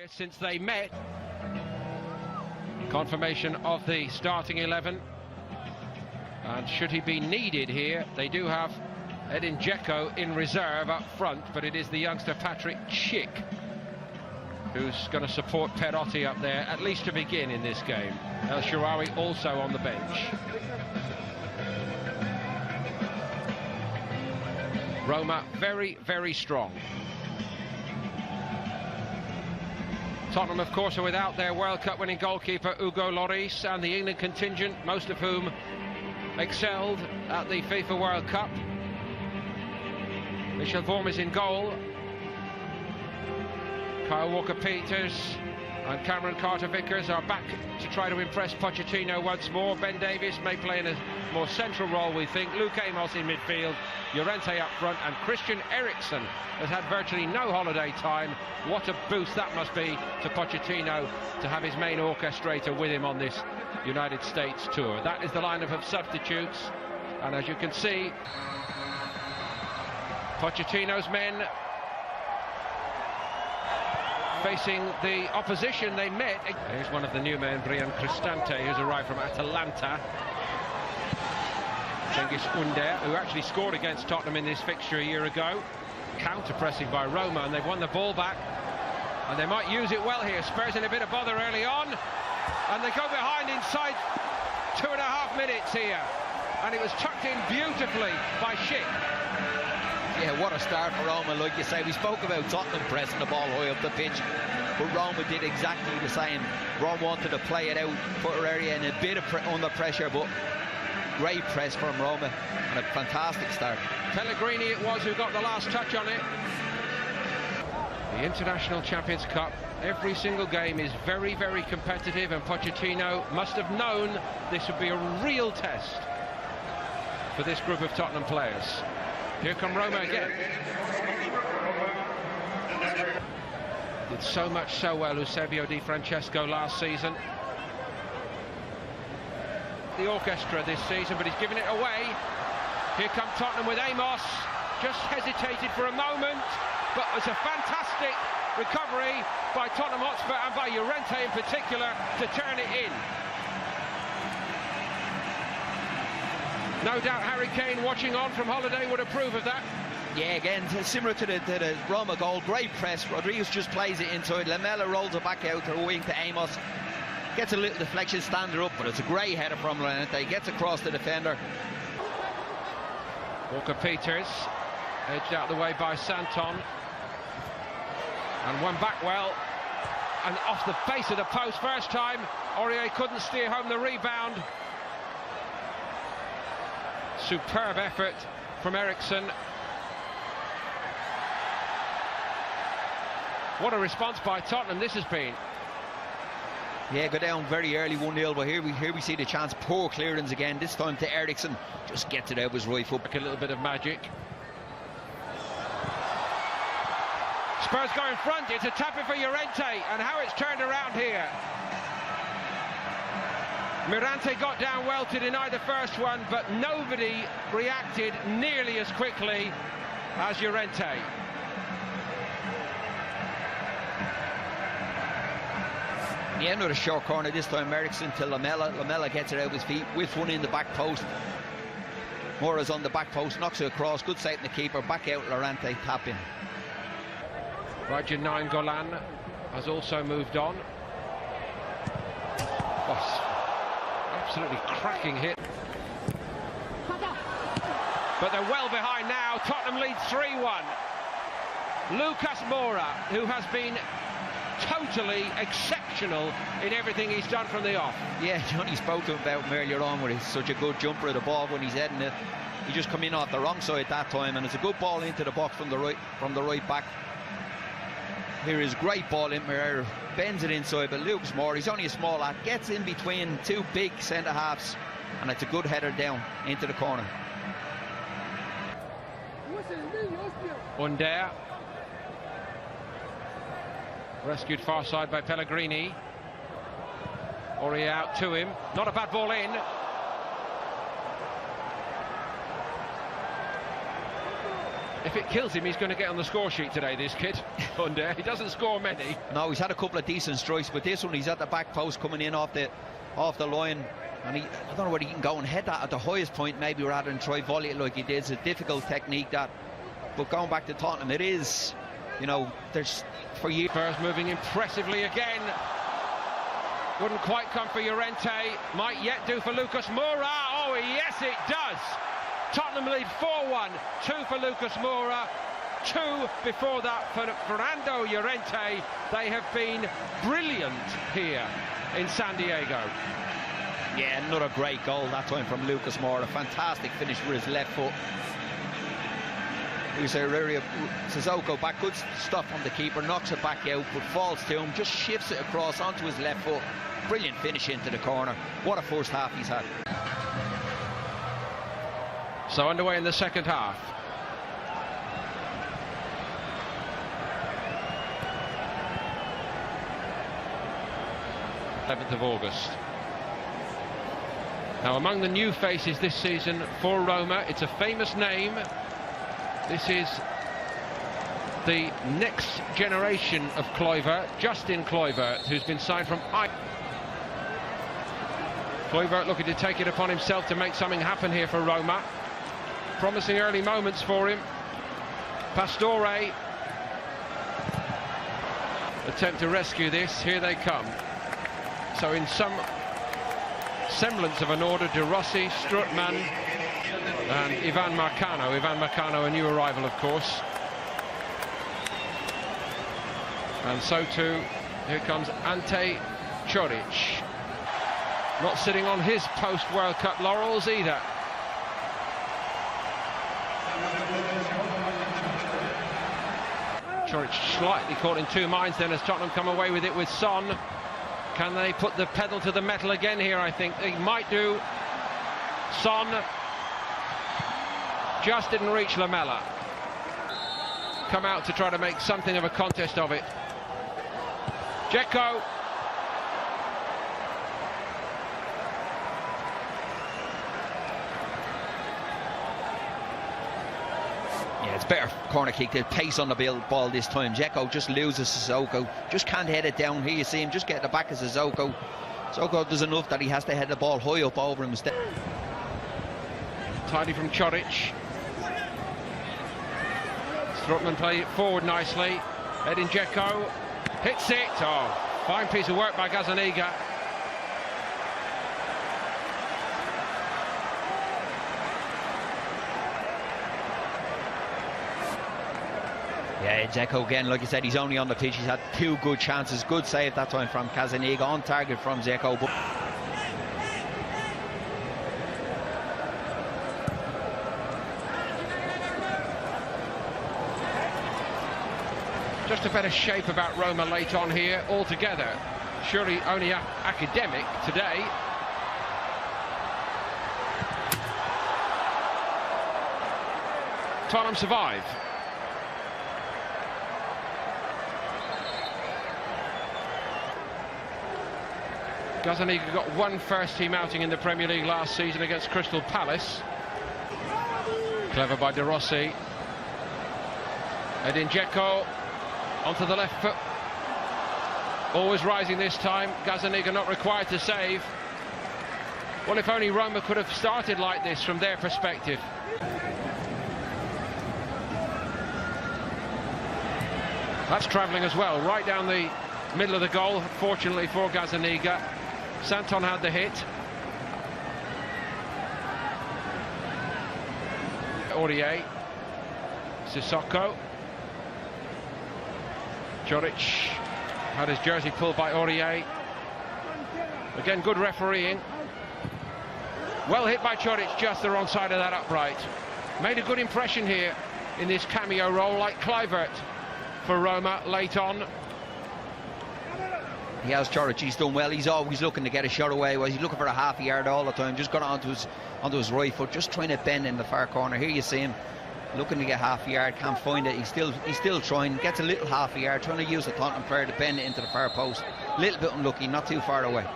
Since they met. Confirmation of the starting 11. And should he be needed here, they do have Edin Dzeko in reserve up front, but it is the youngster Patrick Schick who's going to support Perotti up there, at least to begin in this game. El Shaarawy also on the bench. Roma very, very strong. Tottenham, of course, are without their World Cup winning goalkeeper Hugo Lloris, and the England contingent, most of whom excelled at the FIFA World Cup. Michel Vorm is in goal. Kyle Walker-Peters and Cameron Carter-Vickers are back to try to impress Pochettino once more. Ben Davies may play in a more central role, we think. Luke Amos in midfield, Llorente up front, and Christian Eriksen has had virtually no holiday time. What a boost that must be to Pochettino to have his main orchestrator with him on this United States tour. That is the lineup of substitutes, and as you can see, Pochettino's men facing the opposition they met. Here's one of the new men, Brian Cristante, who's arrived from Atalanta. Cengiz Under, who actually scored against Tottenham in this fixture a year ago. Counter-pressing by Roma, and they've won the ball back. And they might use it well here. Spurs in a bit of bother early on. And they go behind inside 2.5 minutes here. And it was tucked in beautifully by Schick. Yeah, what a start for Roma, like you say. We spoke about Tottenham pressing the ball high up the pitch, but Roma did exactly the same. Roma wanted to play it out, put her area in a bit of under pressure, but great press from Roma and a fantastic start. Pellegrini it was who got the last touch on it. The International Champions Cup, every single game is very, very competitive, and Pochettino must have known this would be a real test for this group of Tottenham players. Here come Roma again. Did so much so well Eusebio Di Francesco last season. The orchestra this season, but he's given it away. Here come Tottenham with Amos. Just hesitated for a moment, but it was a fantastic recovery by Tottenham Hotspur and by Llorente in particular to turn it in. No doubt Harry Kane, watching on from holiday, would approve of that. Yeah, again, similar to the Roma goal, great press. Rodriguez just plays it inside. Lamela rolls it back out to the wing to Amos. Gets a little deflection, standing up, but it's a great header from Llorente. Gets across the defender. Walker-Peters, edged out of the way by Santon. And one back well. And off the face of the post first time. Aurier couldn't steer home the rebound. Superb effort from Eriksen. What a response by Tottenham this has been. Yeah, go down very early 1-0, but here we see the chance. Poor clearance again, this time to Eriksen. Just gets it out with his right foot. A little bit of magic. Spurs go in front. It's a tap in for Llorente, and how it's turned around here. Mirante got down well to deny the first one, but nobody reacted nearly as quickly as Llorente. The end of the short corner this time, Eriksen to Lamela. Lamela gets it out of his feet, whips one in the back post. Mora's on the back post, knocks it across, good sight in the keeper, back out Llorente, tap in. Rajan Nainggolan has also moved on. Oh, absolutely cracking hit. But they're well behind now. Tottenham lead 3-1. Lucas Moura, who has been totally exceptional in everything he's done from the off. Yeah, Johnny spoke to him about him earlier on, where he's such a good jumper of the ball when he's heading it. He just come in off the wrong side that time, and it's a good ball into the box from the right back. Here is great ball in there, bends it inside, but Lucas Moura, he's only a small lad, gets in between two big centre halves, and it's a good header down into the corner. Under, rescued far side by Pellegrini. Aurier out to him, not a bad ball in. If it kills him, he's going to get on the score sheet today, this kid. Under. He doesn't score many. No, he's had a couple of decent strikes, but this one, he's at the back post coming in off the line. And I don't know whether he can go and head that at the highest point, maybe, rather than try volley it like he did. It's a difficult technique, that. But going back to Tottenham, it is, you know, there's for years. First moving impressively again. Wouldn't quite come for Llorente. Might yet do for Lucas Moura. Oh, yes, it does. Tottenham lead 4-1. 2 for Lucas Moura. 2 before that for Fernando Llorente. They have been brilliant here in San Diego. Yeah, another great goal that time from Lucas Moura. Fantastic finish with his left foot. Sissoko back, good stuff from the keeper, knocks it back out, but falls to him, just shifts it across onto his left foot. Brilliant finish into the corner. What a first half he's had. So underway in the second half. of August. Now, among the new faces this season for Roma, it's a famous name. This is the next generation of Kluivert, Justin Kluivert, who's been signed from Kluivert looking to take it upon himself to make something happen here for Roma. Promising early moments for him. Pastore attempt to rescue this. Here they come. So in some semblance of an order, De Rossi, Strootman and Ivan Marcano. Ivan Marcano, a new arrival, of course. And so too, here comes Ante Čorić. Not sitting on his post-World Cup laurels either. Čorić slightly caught in two minds then as Tottenham come away with it with Son. Can they put the pedal to the metal again here? I think they might do. Son just didn't reach Lamela. Come out to try to make something of a contest of it. Dzeko. Yeah, it's better corner kick. The pace on the ball this time. Dzeko just loses Sissoko. Just can't head it down. Here you see him just get the back of Sissoko. Sissoko does enough that he has to head the ball high up over him instead. Tidy from Čorić. Strootman played it forward nicely. Edin Dzeko hits it. Oh, fine piece of work by Gazzaniga. Yeah, Dzeko again, like I said, he's only on the pitch. He's had two good chances. Good save that time from Gazzaniga, on target from Dzeko. But just a better shape about Roma late on here altogether. Surely only academic today. Tottenham survive. Gazzaniga got one first-team outing in the Premier League last season against Crystal Palace. Clever by De Rossi. Edin Dzeko onto the left foot. Always rising this time. Gazzaniga not required to save. Well, if only Roma could have started like this from their perspective. That's travelling as well, right down the middle of the goal, fortunately for Gazzaniga. Santon had the hit. Aurier. Sissoko. Čorić had his jersey pulled by Aurier. Again, good refereeing. Well hit by Čorić, just the wrong side of that upright. Made a good impression here in this cameo role, like Kluivert for Roma late on. He has Čorić, he's done well. He's always looking to get a shot away. He's looking for a half a yard all the time. Just got onto his right foot, just trying to bend in the far corner. Here you see him looking to get half a yard, can't find it. He's still trying, gets a little half a yard, trying to use the Tottenham player to bend it into the far post. A little bit unlucky, not too far away.